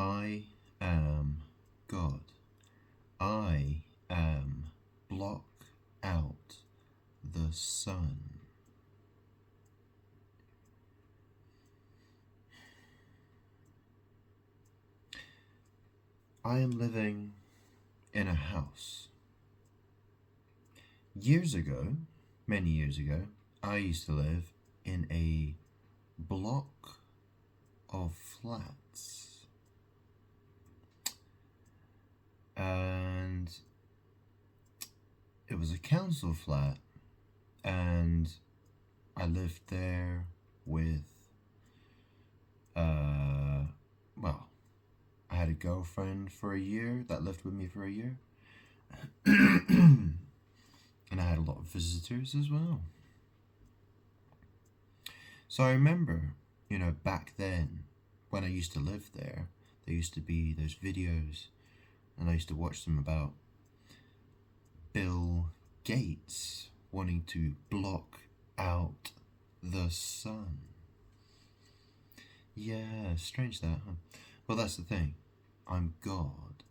I am God. I am block out the sun. I am living in a house. Years ago, many years ago, I used to live in a block of flats. And it was a council flat, and I lived there with, well, I had a girlfriend for a year that lived with me for a year. And I had a lot of visitors as well. So I remember, back then, when I used to live there, there used to be those videos, and I used to watch them about Bill Gates wanting to block out the sun. Yeah, strange that, huh? Well, that's the thing. I'm God,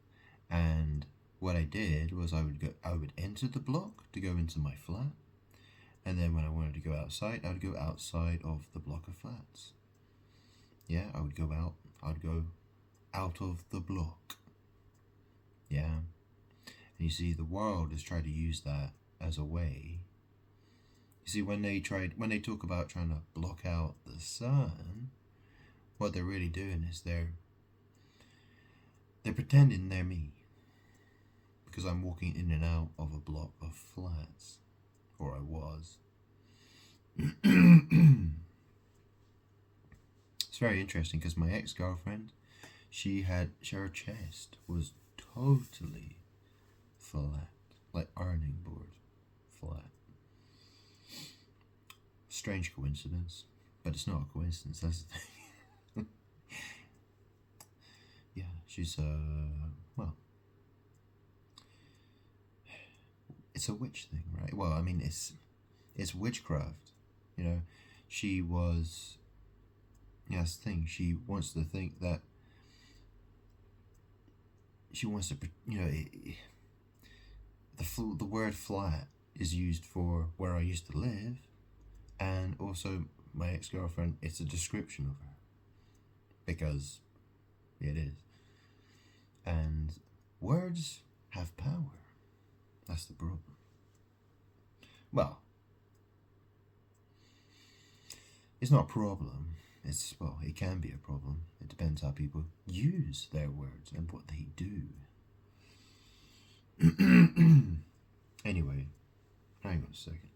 and what I did was I would enter the block to go into my flat, and then when I wanted to go outside, I would go outside of the block of flats. Yeah, I would go out of the block. Yeah. And you see, the world has tried to use that as a way. You see, when they talk about trying to block out the sun, what they're really doing is they're pretending they're me. Because I'm walking in and out of a block of flats. Or I was. It's very interesting because my ex-girlfriend, her chest was totally flat, like ironing board flat. Strange coincidence, but it's not a coincidence, that's the thing. Yeah, she's, well, it's a witch thing, right? Well, I mean, it's witchcraft, she was, that's the thing, she wants to think that, she wants to, the word flat is used for where I used to live, and also my ex-girlfriend, it's a description of her, because it is. And words have power. That's the problem. Well, it's not a problem. It can be a problem. It depends how people use their words and what they do. Anyway, hang on a second.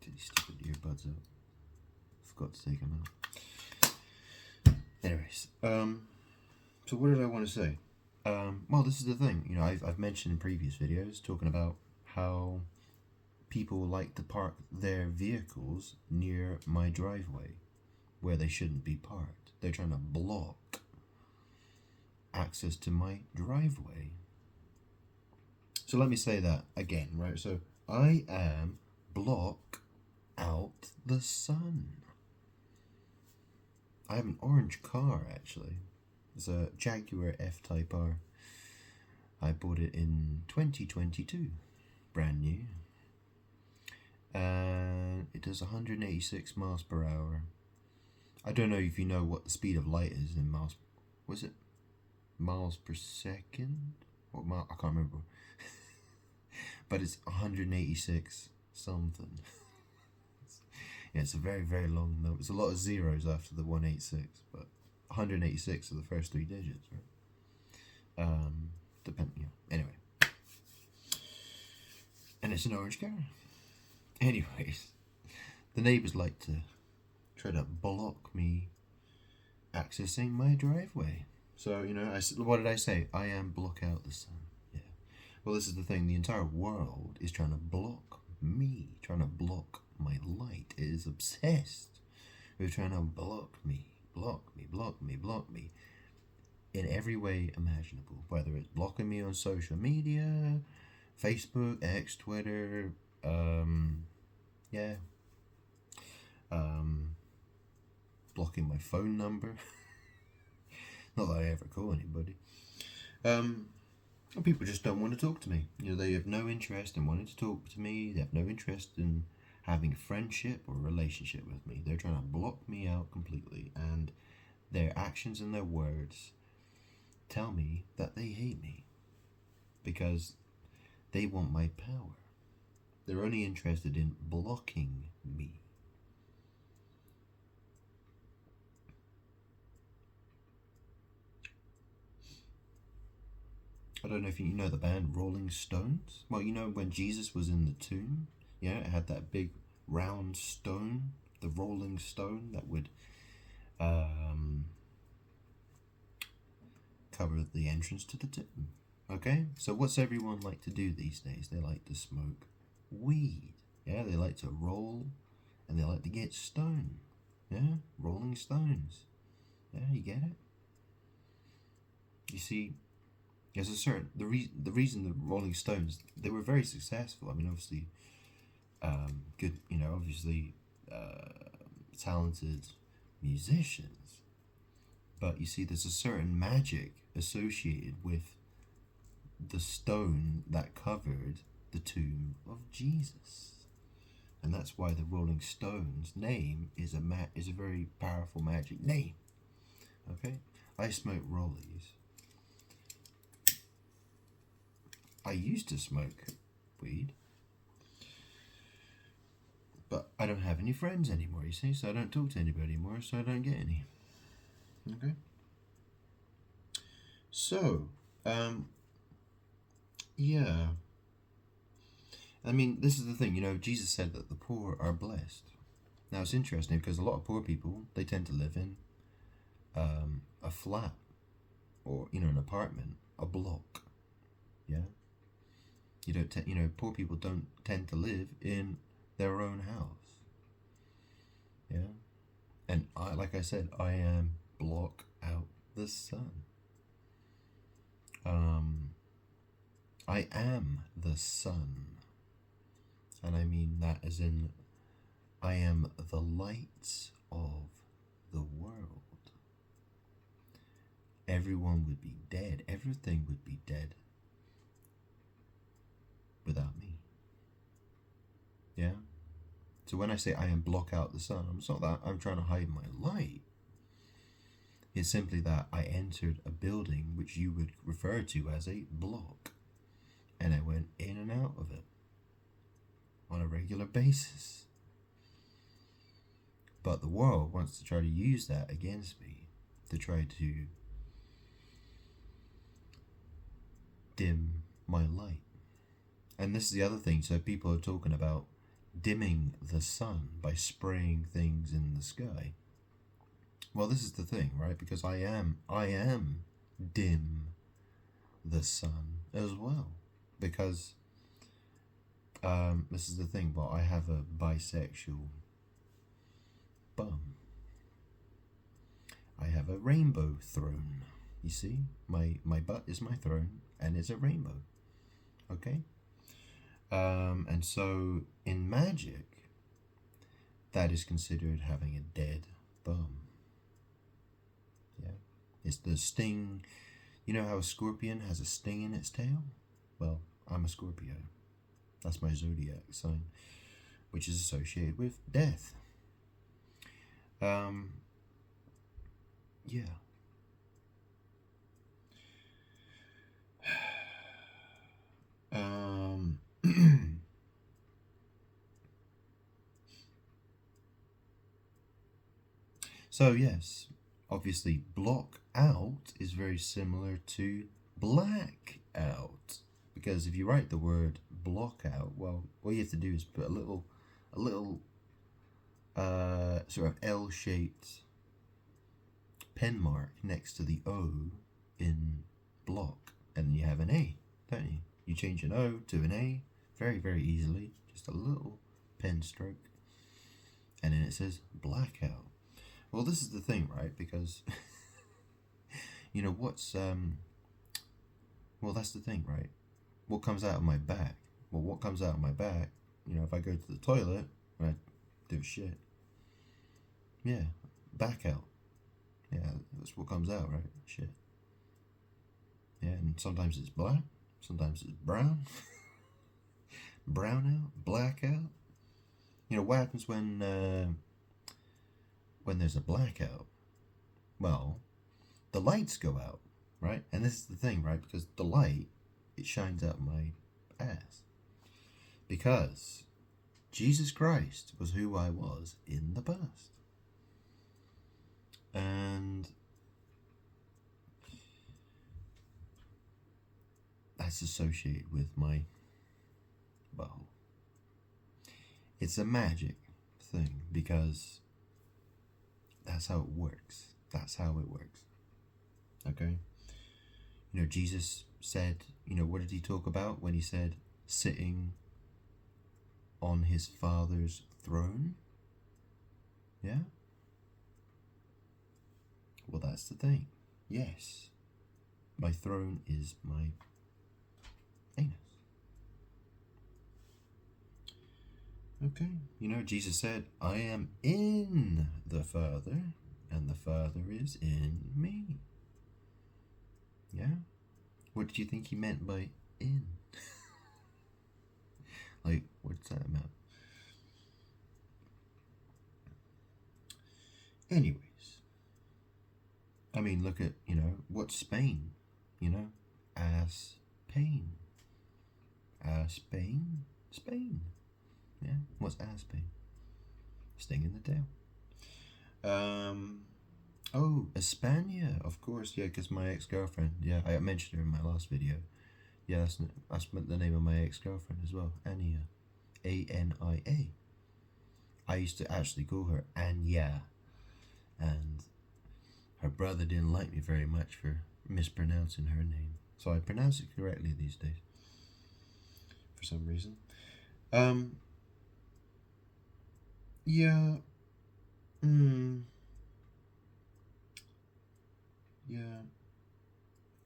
Get these stupid earbuds out. Forgot to take them out. Anyways, so what did I want to say? Well, this is the thing. I've mentioned in previous videos talking about how people like to park their vehicles near my driveway where they shouldn't be parked. They're trying to block access to my driveway. So let me say that again, right? So I am block out the sun. I have an orange car, actually. It's a Jaguar F-Type R. I bought it in 2022, brand new. And it does 186 miles per hour. I don't know if you know what the speed of light is in miles. Was it miles per second? What mile? I can't remember. But it's 186 something. Yeah, it's a very, very long number. It's a lot of zeros after the 186, but 186 are the first three digits, right? Anyway. And it's an orange car. Anyways, the neighbours like to try to block me accessing my driveway. So, what did I say? I am block out the sun. Yeah. Well, this is the thing. The entire world is trying to block me, trying to block my light. It is obsessed with trying to block me in every way imaginable. Whether it's blocking me on social media, Facebook, X, Twitter, blocking my phone number. Not that I ever call anybody. People just don't want to talk to me. They have no interest in wanting to talk to me. They have no interest in having a friendship or a relationship with me. They're trying to block me out completely, and their actions and their words tell me that they hate me because they want my power. They're only interested in blocking me. I don't know if you know the band Rolling Stones. Well, when Jesus was in the tomb, it had that big round stone, the Rolling Stone, that would cover the entrance to the tomb. Okay? So what's everyone like to do these days? They like to smoke weed. Yeah, they like to roll, and they like to get stoned. Yeah, Rolling Stones. Yeah, you get it? You see, there's a certain the reason the Rolling Stones, they were very successful. I mean, obviously, good. Obviously, talented musicians. But you see, there's a certain magic associated with the stone that covered the tomb of Jesus, and that's why the Rolling Stones name is a very powerful magic name. Okay, I smoke rollies. I used to smoke weed, but I don't have any friends anymore, you see, so I don't talk to anybody anymore, so I don't get any. Okay? So, yeah. I mean, this is the thing, Jesus said that the poor are blessed. Now, it's interesting because a lot of poor people, they tend to live in a flat or, an apartment, a block. Yeah? Poor people don't tend to live in their own house. Yeah? And like I said, I am block out the sun. I am the sun. And I mean that as in, I am the light of the world. Everyone would be dead. Everything would be dead without me. Yeah? So when I say I am block out the sun, it's not that I'm trying to hide my light. It's simply that I entered a building which you would refer to as a block, and I went in and out of it on a regular basis. But the world wants to try to use that against me, to try to dim my light. And this is the other thing. So people are talking about dimming the sun by spraying things in the sky. Well, this is the thing, right? Because I am dim the sun as well. Because this is the thing. Well, I have a bisexual bum. I have a rainbow throne. You see, my butt is my throne, and it's a rainbow. Okay. And so in magic, that is considered having a dead bum. Yeah. It's the sting. You know how a scorpion has a sting in its tail? Well, I'm a Scorpio. That's my zodiac sign, which is associated with death. Yeah. So yes, obviously block out is very similar to black out, because if you write the word block out, well, what you have to do is put a little sort of L-shaped pen mark next to the O in block, and you have an A, don't you? You change an O to an A very, very easily, just a little pen stroke, and then it says blackout. Well, this is the thing, right? Because well, that's the thing, right? What comes out of my back? Well, what comes out of my back, if I go to the toilet and I do shit, yeah, back out. Yeah, that's what comes out, right? Shit. Yeah, and sometimes it's black, sometimes it's brown. Brown out, black out. You know what happens when there's a blackout? Well, the lights go out, right? And this is the thing, right? Because the light, it shines out my ass. Because Jesus Christ was who I was in the past. And that's associated with my, well, it's a magic thing because that's how it works. That's how it works. Okay? You know, Jesus said, what did he talk about when he said sitting on his Father's throne? Yeah? Well, that's the thing. Yes. My throne is my anus. Okay. Jesus said, I am in the Father, and the Father is in me. Yeah? What did you think he meant by in? Like, what's that about? Anyways. I mean, look at, what's Spain? Ass pain. Ass pain? Spain. Yeah? What's ass pain? Sting in the tail. Oh, Espana, of course, yeah, because my ex-girlfriend, yeah, I mentioned her in my last video. Yeah, that's the name of my ex-girlfriend as well, Ania. A-N-I-A. I used to actually call her Anya, and her brother didn't like me very much for mispronouncing her name. So I pronounce it correctly these days, for some reason. Yeah. Yeah.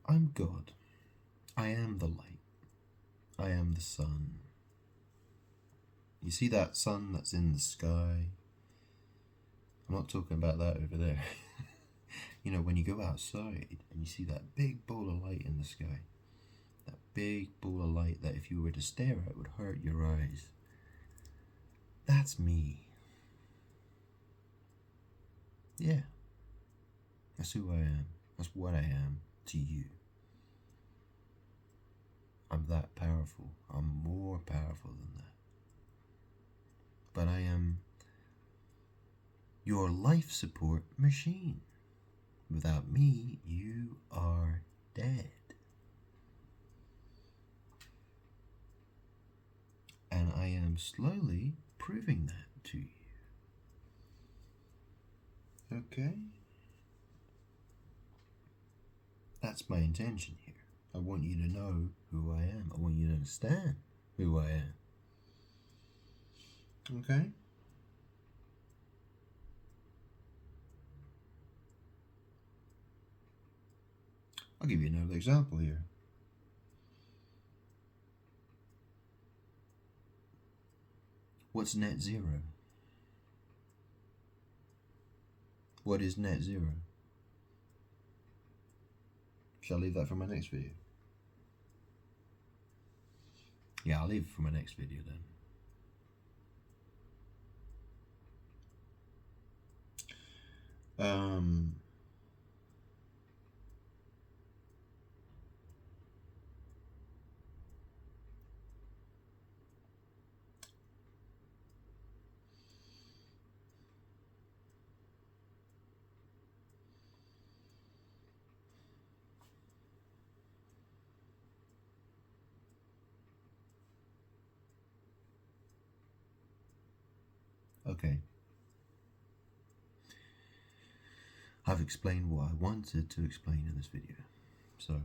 I'm God. I am the light. I am the sun. You see that sun that's in the sky? I'm not talking about that over there. When you go outside and you see that big ball of light in the sky, that big ball of light that if you were to stare at would hurt your eyes, that's me. Yeah. That's who I am. That's what I am to you. I'm that powerful. I'm more powerful than that. But I am your life support machine. Without me, you are dead. And I am slowly proving that to you. Okay? That's my intention here. I want you to know who I am. I want you to understand who I am. Okay? I'll give you another example here. What's net zero? What is net zero? Shall I leave that for my next video? Yeah, I'll leave it for my next video then. Okay. I've explained what I wanted to explain in this video. So,